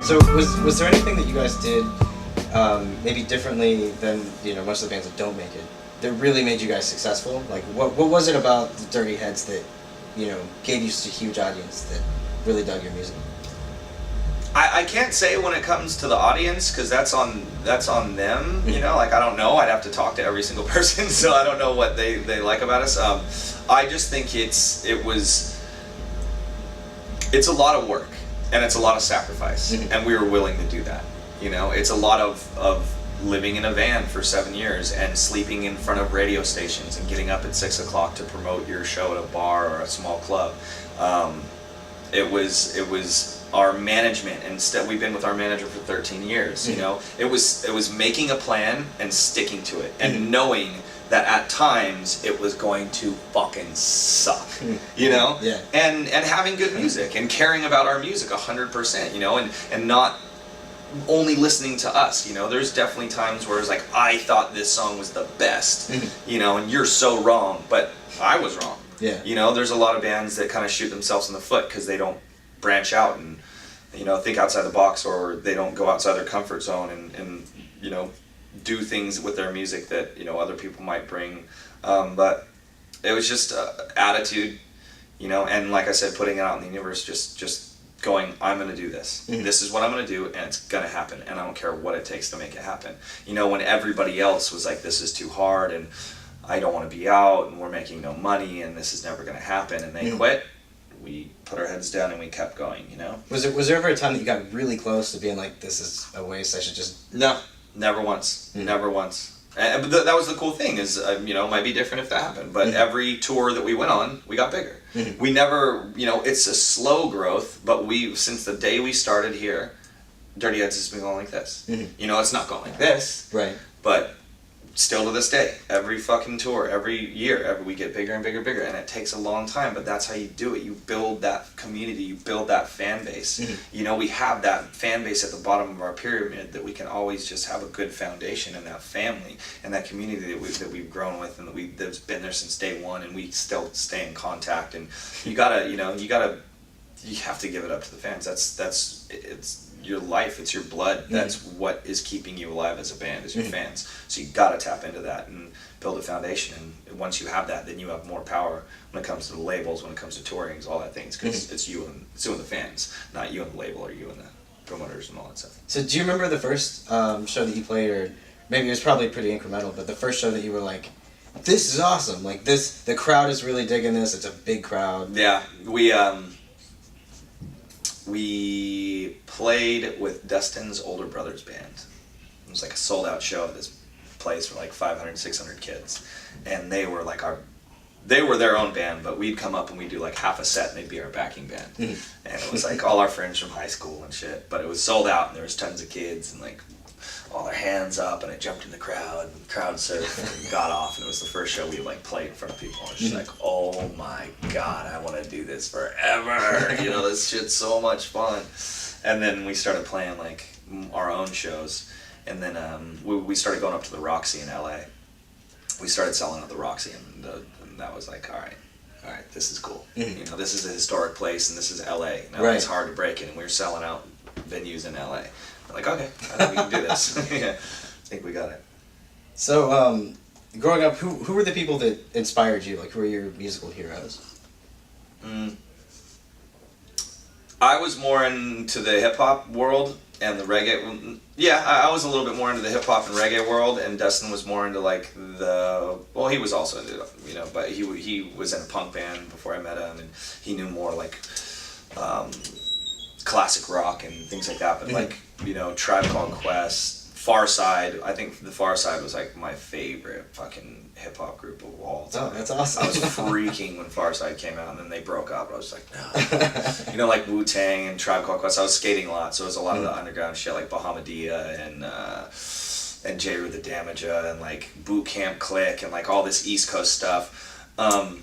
So was there anything that you guys did maybe differently than most of the bands that don't make it that really made you guys successful? Like what was it about the Dirty Heads that gave you such a huge audience that really dug your music? I can't say when it comes to the audience because that's on them. Like I don't know. I'd have to talk to every single person, so I don't know what they like about us. I just think it's a lot of work and it's a lot of sacrifice, and we were willing to do that. It's a lot of living in a van for 7 years and sleeping in front of radio stations and getting up at 6 o'clock to promote your show at a bar or a small club. It was our management, and we've been with our manager for 13 years. It was making a plan and sticking to it, and knowing that at times it was going to fucking suck, Yeah. and having good music and caring about our music 100%, and not only listening to us. There's definitely times where it's like, I thought this song was the best, and you're so wrong, but I was wrong. Yeah. There's a lot of bands that kind of shoot themselves in the foot because they don't branch out and think outside the box, or they don't go outside their comfort zone and do things with their music that other people might bring, but it was just attitude, and like I said, putting it out in the universe, just going, I'm going to do this. This is what I'm going to do, and it's going to happen, and I don't care what it takes to make it happen. When everybody else was like, this is too hard, and I don't want to be out, and we're making no money, and this is never going to happen, and they quit, we put our heads down and we kept going, Was there ever a time that you got really close to being like, this is a waste, I should just... No, never once. Never once. But that was the cool thing is, it might be different if that happened, but every tour that we went on, we got bigger. We never, it's a slow growth, but since the day we started here, Dirty Heads has been going like this. It's not going like this. Right. But still to this day, every fucking tour, every year, we get bigger and bigger and bigger, and it takes a long time, but that's how you do it. You build that community, you build that fan base. We have that fan base at the bottom of our pyramid that we can always just have a good foundation, and that family and that community that we've grown with, and that's been there since day one, and we still stay in contact. And you have to give it up to the fans. It's your life, it's your blood. That's what is keeping you alive as a band, is your fans. So you gotta tap into that and build a foundation, and once you have that, then you have more power when it comes to the labels, when it comes to tourings, all that things, because it's you and the fans, not you and the label or you and the promoters and all that stuff. So do you remember the first show that you played, or maybe it was probably pretty incremental, but the first show that you were like, this is awesome, like the crowd is really digging this, it's a big crowd? Yeah, we played with Dustin's older brother's band. It was like a sold-out show at this place for like 500, 600 kids. And they were their own band, but we'd come up and we'd do like half a set and they'd be our backing band. And it was like all our friends from high school and shit. But it was sold out, and there was tons of kids and like all their hands up, and I jumped in the crowd and crowd surfed and got off, and it was the first show we like played in front of people. And it's just like, oh my god, I want to do this forever. This shit's so much fun. And then we started playing like our own shows, and then we started going up to the Roxy in LA. We started selling at the Roxy, and that was like, all right, this is cool. This is a historic place, and this is LA. It's hard to break it, and we were selling out venues in LA. We're like, okay, I think we can do this. Yeah, I think we got it. So, growing up, who were the people that inspired you? Like, who were your musical heroes? I was more into the hip-hop world and the reggae. Yeah, I was a little bit more into the hip-hop and reggae world, and Dustin was more into like he was also into, but he was in a punk band before I met him, and he knew more like classic rock and things like that, but like, Tribe Called Quest, Pharcyde. I think the Pharcyde was like my favorite fucking hip-hop group of all time. Oh, that's awesome. I was freaking when Pharcyde came out, and then they broke up. I was like, no. Like Wu-Tang and Tribe Called Quest. I was skating a lot, so it was a lot of the underground shit, like Bahamadia and Jeru the Damager and like Boot Camp Click and like all this East Coast stuff. And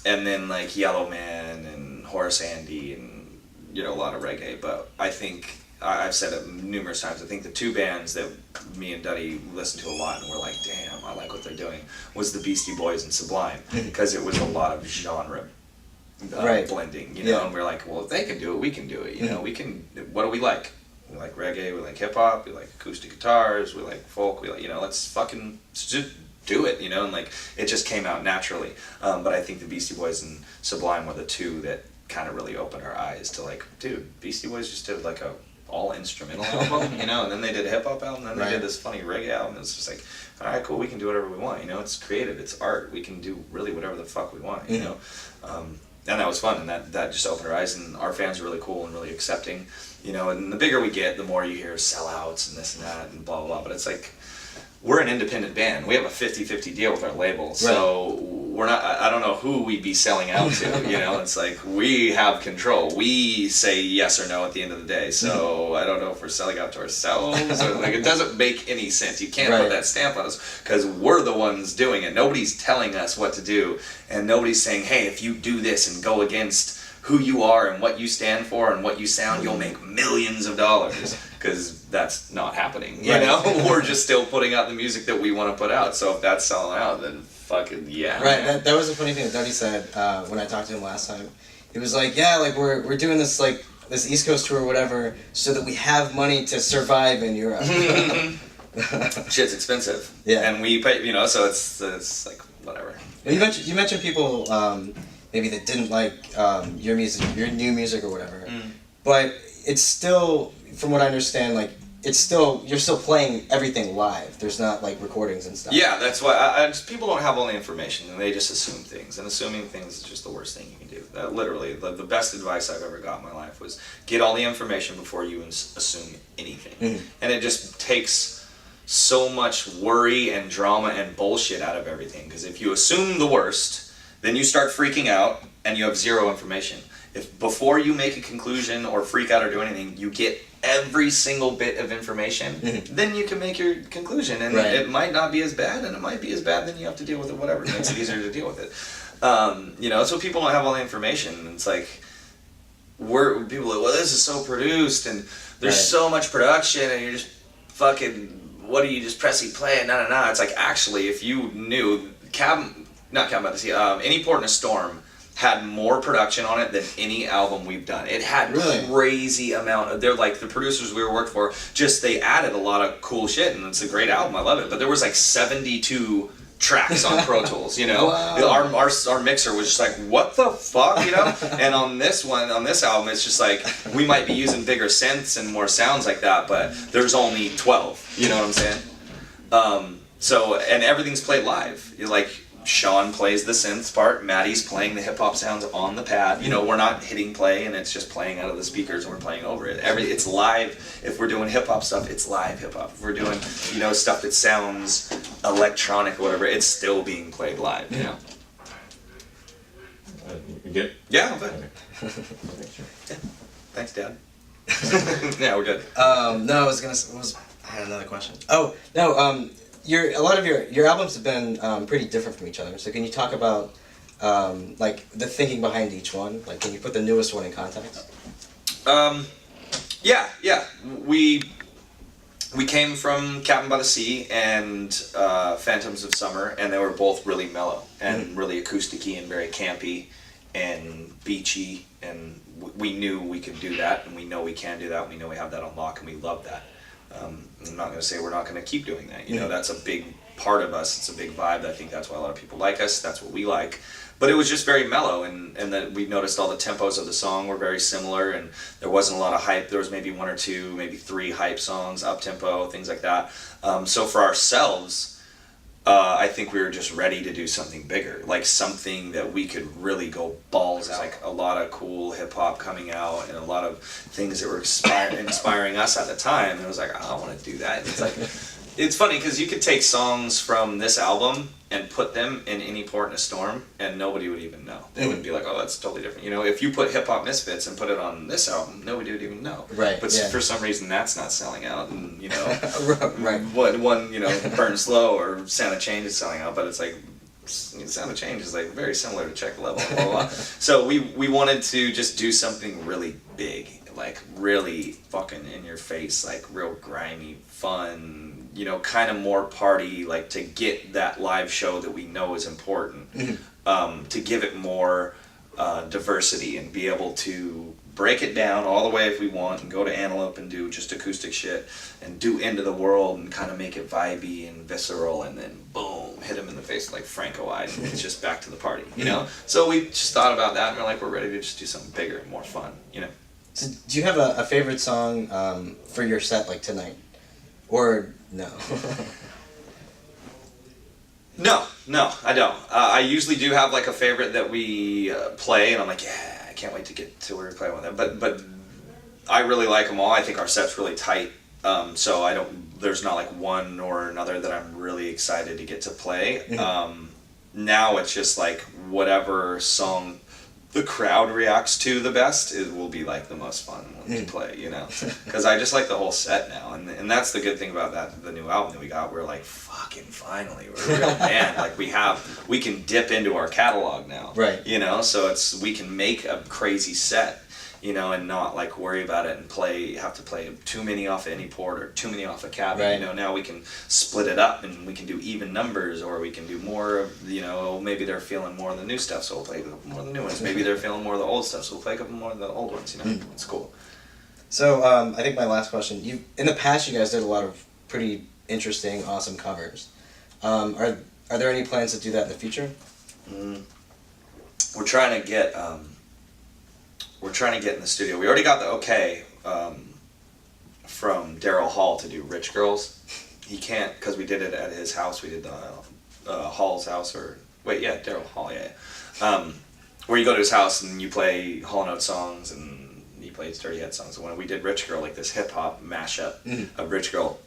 then like Yellow Man and Horace Andy and a lot of reggae. But I think I've said it numerous times, I think the two bands that me and Duddy listened to a lot and were like, damn, I like what they're doing, was the Beastie Boys and Sublime, because it was a lot of genre Right. blending, you know, Yeah. and we're like, well, if they can do it, we can do it, you know, we can, what do we like? We like reggae, we like hip hop, we like acoustic guitars, we like folk, we like, you know, let's fucking just do it, you know, and like, it just came out naturally. But I think the Beastie Boys and Sublime were the two that kind of really opened our eyes to like, dude, Beastie Boys just did like a all instrumental album, you know, and then they did a hip hop album, and then they did this funny reggae album. It's just like, all right, cool, we can do whatever we want, you know, it's creative, it's art, we can do really whatever the fuck we want, you know. And that was fun, and that just opened our eyes, and our fans are really cool and really accepting, you know, and the bigger we get, the more you hear sellouts and this and that and blah, blah, blah, but it's like, we're an independent band. We have a 50-50 deal with our label, so we're not, I don't know who we'd be selling out to, you know, it's like, we have control. We say yes or no at the end of the day, so I don't know if we're selling out to ourselves, or like, it doesn't make any sense. You can't put that stamp on us, because we're the ones doing it. Nobody's telling us what to do, and nobody's saying, hey, if you do this and go against who you are and what you stand for and what you sound, you'll make millions of dollars, because that's not happening, you know. We're just still putting out the music that we want to put out, so if that's selling out, then fucking yeah. Right. That was a funny thing that Duddy said when I talked to him last time. He was like, yeah, like we're doing this like this East Coast tour or whatever, so that we have money to survive in Europe. Shit's expensive. Yeah. And we pay, you know, so it's like whatever. Well, you mentioned people maybe that didn't like your music, your new music or whatever, but it's still, from what I understand, like it's still, you're still playing everything live. There's not like recordings and stuff. Yeah, that's why people don't have all the information, and they just assume things, and assuming things is just the worst thing you can do. Literally, the best advice I've ever got in my life was get all the information before you assume anything. And it just takes so much worry and drama and bullshit out of everything, because if you assume the worst, then you start freaking out and you have zero information. If before you make a conclusion or freak out or do anything, you get every single bit of information, then you can make your conclusion, and it might not be as bad, and it might be as bad, then you have to deal with it, whatever. It makes it easier to deal with it. You know, so people don't have all the information, and it's like, people are like, well, this is so produced, and there's so much production, and you're just fucking, what do you just pressing play, and nah. It's like, actually, if you knew, Any Port in a Storm had more production on it than any album we've done. It had crazy amount of, they're like, the producers we were working for, just, they added a lot of cool shit, and it's a great album, I love it, but there was like 72 tracks on Pro Tools, you know? Our mixer was just like, what the fuck, you know? And on this album, it's just like, we might be using bigger synths and more sounds like that, but there's only 12, you know what I'm saying? So, and everything's played live. You're like, Sean plays the synths part, Maddie's playing the hip-hop sounds on the pad. You know, we're not hitting play and it's just playing out of the speakers and we're playing over it. It's live. If we're doing hip-hop stuff, it's live hip-hop. If we're doing, you know, stuff that sounds electronic or whatever, it's still being played live, you know? You good? Yeah, I'm good. Okay. Sure. Yeah. Thanks, Dad. Yeah, we're good. No, I had another question. Oh, no, a lot of your albums have been pretty different from each other. So can you talk about like the thinking behind each one? Like, can you put the newest one in context? Yeah. We came from Captain by the Sea and Phantoms of Summer, and they were both really mellow and really acousticy and very campy and beachy, and we knew we could do that, and we know we can do that, and we know we have that on lock, and we love that. I'm not going to say we're not going to keep doing that. You know, that's a big part of us. It's a big vibe. I think that's why a lot of people like us. That's what we like. But it was just very mellow, and that we noticed all the tempos of the song were very similar, and there wasn't a lot of hype. There was maybe one or two, maybe three hype songs, up-tempo, things like that. So for ourselves, I think we were just ready to do something bigger, like something that we could really go balls out. Like a lot of cool hip hop coming out and a lot of things that were inspiring us at the time. And it was like, I want to do that. It's like, it's funny because you could take songs from this album and put them in Any Port in a Storm, and nobody would even know. They would be like, oh, that's totally different. You know, if you put Hip Hop Misfits and put it on this album, nobody would even know. Right. But for some reason, that's not selling out, and you know, one, you know, Burn Slow or Sound of Change is selling out, but it's like, Sound of Change is like very similar to Check the Level, blah, blah, blah. So we wanted to just do something really big, like really fucking in your face, like real grimy, fun, you know, kind of more party, like to get that live show that we know is important, to give it more diversity and be able to break it down all the way if we want and go to Antelope and do just acoustic shit and do Into the World and kind of make it vibey and visceral and then boom, hit him in the face like Franco-eyed and it's just back to the party, you know? So we just thought about that and we're like, we're ready to just do something bigger and more fun, you know? So do you have a favorite song for your set like tonight? Or no? No, I don't. I usually do have like a favorite that we play, and I'm like, yeah, I can't wait to get to where we play with it. But I really like them all. I think our set's really tight, so I don't. There's not like one or another that I'm really excited to get to play. Mm-hmm. Now it's just like whatever song the crowd reacts to the best, it will be like the most fun one to play, you know? Because I just like the whole set now, and that's the good thing about the new album that we got. We're like, fucking finally, we're a real band. Like we can dip into our catalog now, Right. You know, so we can make a crazy set, you know, and not like worry about it and have to play too many off of any port or too many off a cabin. Right. You know, now we can split it up and we can do even numbers, or we can do more of, you know, maybe they're feeling more of the new stuff, so we'll play a couple more of the new ones. Maybe they're feeling more of the old stuff, so we'll play a couple more of the old ones. You know, it's cool. So I think my last question. In the past, you guys did a lot of pretty interesting, awesome covers. Are there any plans to do that in the future? We're trying to get. We're trying to get in the studio. We already got the okay from Daryl Hall to do Rich Girls. He can't, because we did it at his house. We did the Hall's house, Daryl Hall, yeah. Where you go to his house and you play Hall & Oates songs and he plays Dirty Head songs. And when we did Rich Girl, like this hip hop mashup of Rich Girl,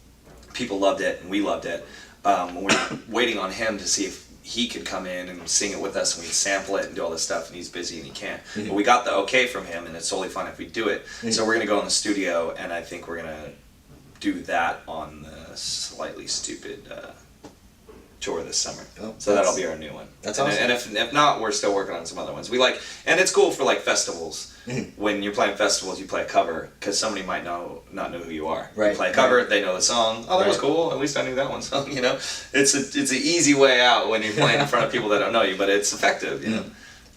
people loved it and we loved it. We were waiting on him to see if he could come in and sing it with us and we'd sample it and do all this stuff, and he's busy and he can't. But we got the okay from him, and it's totally fine if we do it. So we're going to go in the studio, and I think we're going to do that on the Slightly Stupid tour this summer. Oh, so that'll be our new one. That's and, awesome. And if not, we're still working on some other ones. And it's cool for like festivals. When you're playing festivals, you play a cover because somebody might not know who you are. Right. You play a cover, they know the song. Oh, that was cool. At least I knew that one song. You know, it's an easy way out when you're playing in front of people that don't know you, but it's effective. You know,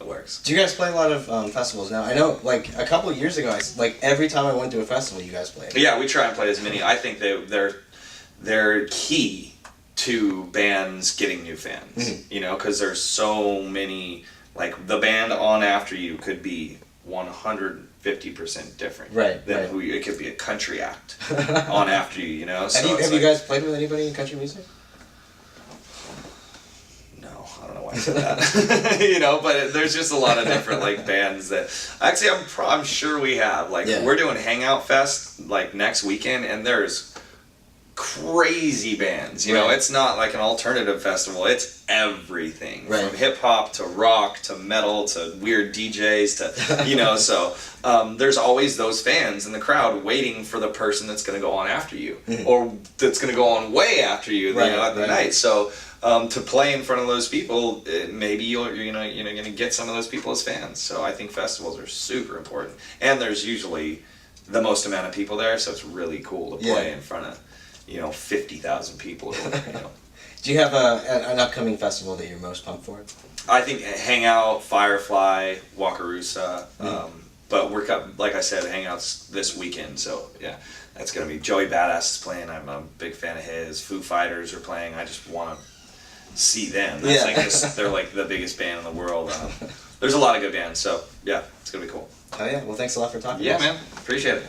it works. Do you guys play a lot of festivals now? I know, like a couple of years ago, every time I went to a festival, you guys played. Yeah, we try and play as many. I think they're key to bands getting new fans. You know, because there's so many. Like the band on after you could be 150% different. Right. Than who it could be a country act on after you. You know. So Have you guys played with anybody in country music? No, I don't know why I said that. You know, but there's just a lot of different like bands that actually I'm sure we have. Like we're doing Hangout Fest like next weekend, and there's crazy bands. You know, it's not like an alternative festival. It's everything from hip hop to rock to metal to weird DJs to you know. So there's always those fans in the crowd waiting for the person that's going to go on after you, or that's going to go on way after you. You know, at the night. So. To play in front of those people, maybe you're going to get some of those people as fans. So I think festivals are super important, and there's usually the most amount of people there, so it's really cool to play in front of 50,000 people. Or whatever, you know. Do you have an upcoming festival that you're most pumped for? I think Hangout, Firefly, Wakarusa, but like I said, Hangout's this weekend, so yeah, that's gonna be Joey Badass is playing. I'm a big fan of his. Foo Fighters are playing. I just want to see them. That's they're like the biggest band in the world. There's a lot of good bands, so yeah, it's gonna be cool. Oh yeah, well thanks a lot for talking. Yeah, man, appreciate it.